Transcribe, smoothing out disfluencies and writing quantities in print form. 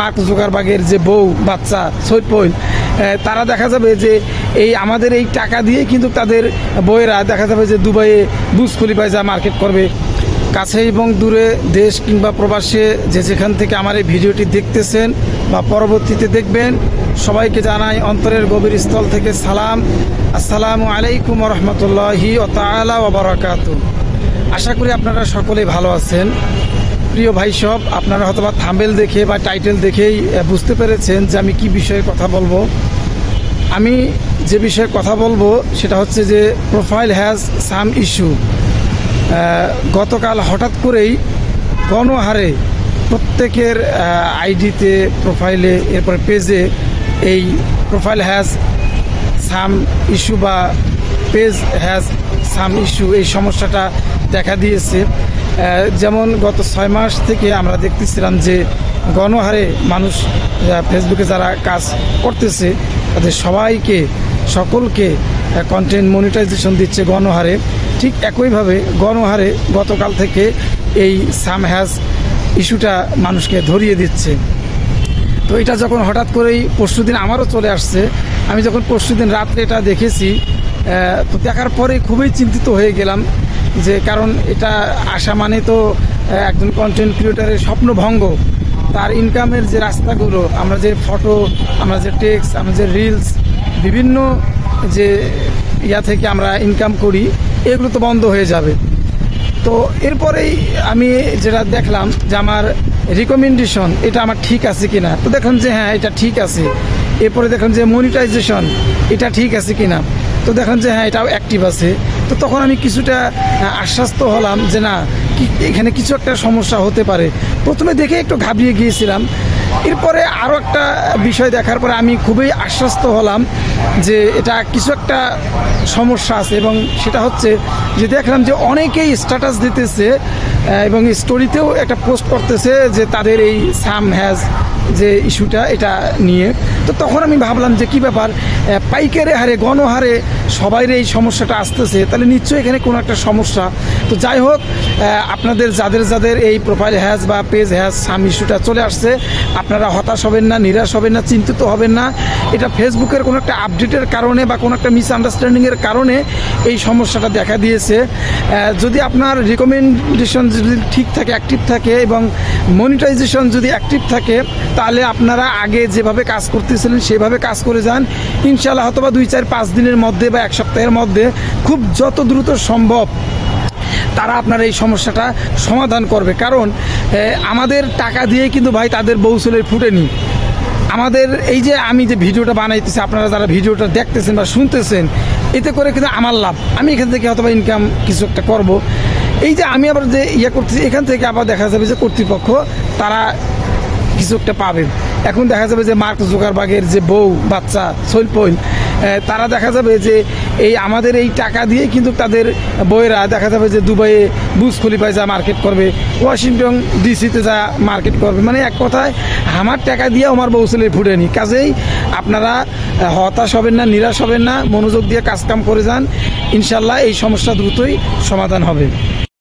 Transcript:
Mark জুকারবার্গের যে বউ বাচ্চা সৈয়দ তারা দেখা যাবে যে এই আমাদের এই টাকা দিয়ে কিন্তু তাদের বউয়েরা দেখা যাবে যে দুবাইয়ে বুর্জ খলিফায় যা মার্কেট করবে। কাছে এবং দূরে দেশ কিংবা প্রবাসে যে যেখান থেকে আমার এই ভিডিওটি দেখতেছেন বা পরবর্তীতে দেখবেন, সবাইকে জানাই অন্তরের গভীর স্থল থেকে সালাম। আসসালামু আলাইকুম রহমতুল্লাহি তাআলা ওয়া বারাকাতুহু। আশা করি আপনারা সকলেই ভালো আছেন। প্রিয় ভাই সব, আপনারা হয়তো বা থাম্বনেল দেখে বা টাইটেল দেখেই বুঝতে পেরেছেন যে আমি কি বিষয়ে কথা বলবো। আমি যে বিষয়ে কথা বলবো সেটা হচ্ছে যে প্রোফাইল হ্যাজ সাম ইস্যু। গতকাল হঠাৎ করেই গণহারে প্রত্যেকের আইডিতে, প্রোফাইলে, এরপরে পেজে এই প্রোফাইল হ্যাজ সাম ইস্যু বা পেজ হ্যাজ সাম ইস্যু এই সমস্যাটা দেখা দিয়েছে। যেমন গত 6 মাস থেকে আমরা দেখতেছিলাম যে গণহারে মানুষ ফেসবুকে যারা কাজ করতেছে তাদের সকলকে কন্টেন্ট মনিটাইজেশন দিচ্ছে গণহারে। ঠিক একইভাবে গণহারে গতকাল থেকে এই সাম হ্যাজ ইস্যুটা মানুষকে ধরিয়ে দিচ্ছে। তো এটা যখন হঠাৎ করেই পরশুদিন আমারও চলে আসছে, আমি যখন পরশুদিন রাত্রে এটা দেখেছি, তো দেখার পরে খুবই চিন্তিত হয়ে গেলাম। যে কারণ এটা আসা মানে তো একজন কন্টেন্ট ক্রিয়েটারের স্বপ্নভঙ্গ। তার ইনকামের যে রাস্তাগুলো, আমরা যে ফটো, আমরা যে টেক্সট, আমরা যে রিলস, বিভিন্ন যে থেকে আমরা ইনকাম করি, এগুলো তো বন্ধ হয়ে যাবে। তো এরপরেই আমি যেটা দেখলাম যে আমার রিকমেন্ডেশন এটা আমার ঠিক আছে কিনা, তো দেখলাম যে হ্যাঁ এটা ঠিক আছে। এরপরে দেখলাম যে মনিটাইজেশন এটা ঠিক আছে কিনা, তো দেখলাম যে হ্যাঁ এটাও অ্যাক্টিভ আছে। তো তখন আমি কিছুটা আশ্বস্ত হলাম যে না, এখানে কিছু একটা সমস্যা হতে পারে। প্রথমে দেখে একটু ঘাবড়িয়ে গিয়েছিলাম, এরপরে আরও একটা বিষয় দেখার পরে আমি খুবই আশ্বস্ত হলাম যে এটা কিছু একটা সমস্যা আছে। এবং সেটা হচ্ছে যে দেখলাম যে অনেকেই স্ট্যাটাস দিতেছে এবং স্টোরিতেও একটা পোস্ট করতেছে যে তাদের এই সাম হ্যাজ যে ইস্যুটা এটা নিয়ে। তো তখন আমি ভাবলাম যে কী ব্যাপার, পাইকারি হারে গণহারে সবাইয়ের এই সমস্যাটা আসতেছে, তাহলে নিশ্চয়ই এখানে কোনো একটা সমস্যা। তো যাই হোক, আপনাদের যাদের এই প্রোফাইল হ্যাজ বা পেজ হ্যাজ সাম ইস্যুটা চলে আসছে, আপনারা হতাশ হবেন না, নিরাশ হবেন না, চিন্তিত হবেন না। এটা ফেসবুকের কোনো একটা আপডেটের কারণে বা কোনো একটা মিসআন্ডারস্ট্যান্ডিংয়ের কারণে এই সমস্যাটা দেখা দিয়েছে। যদি আপনার রিকমেন্ডেশন যদি ঠিক থাকে, অ্যাক্টিভ থাকে এবং মনিটাইজেশন যদি অ্যাক্টিভ থাকে, তাহলে আপনারা আগে যেভাবে কাজ করতেছিলেন সেভাবে কাজ করে যান। ইনশাআল্লাহ হয়তো বা 2-4-5 দিনের মধ্যে বা 1 সপ্তাহের মধ্যে খুব যত দ্রুত সম্ভব তারা আপনার এই সমস্যাটা সমাধান করবে। কারণ আমাদের টাকা দিয়ে কিন্তু ভাই তাদের বউ ছেলে ফুটেনি। আমাদের এই যে আমি যে ভিডিওটা বানাইতেছি, আপনারা যারা ভিডিওটা দেখতেছেন বা শুনতেছেন, এতে করে কিন্তু আমার লাভ। আমি এখান থেকে হয়তো বা ইনকাম কিছু একটা করব। এই যে আমি আবার যে করতেছি, এখান থেকে আবার দেখা যাবে যে কর্তৃপক্ষ তারা কিছু একটা পাবে। এখন দেখা যাবে যে মার্ক জুকারবার্গের যে বউ বাচ্চা সৈয়দ তারা দেখা যাবে যে এই আমাদের এই টাকা দিয়ে কিন্তু তাদের বউয়েরা দেখা যাবে যে দুবাইয়ে বুর্জ খলিফায় যা মার্কেট করবে, ওয়াশিংটন ডিসিতে যা মার্কেট করবে। মানে এক কথায় আমার টাকা দিয়ে আমার বউ ছেলে ফুটেনি। কাজেই আপনারা হতাশ হবেন না, নিরাশ হবেন না, মনোযোগ দিয়ে কাজকাম করে যান। ইনশাল্লাহ এই সমস্যা দ্রুতই সমাধান হবে।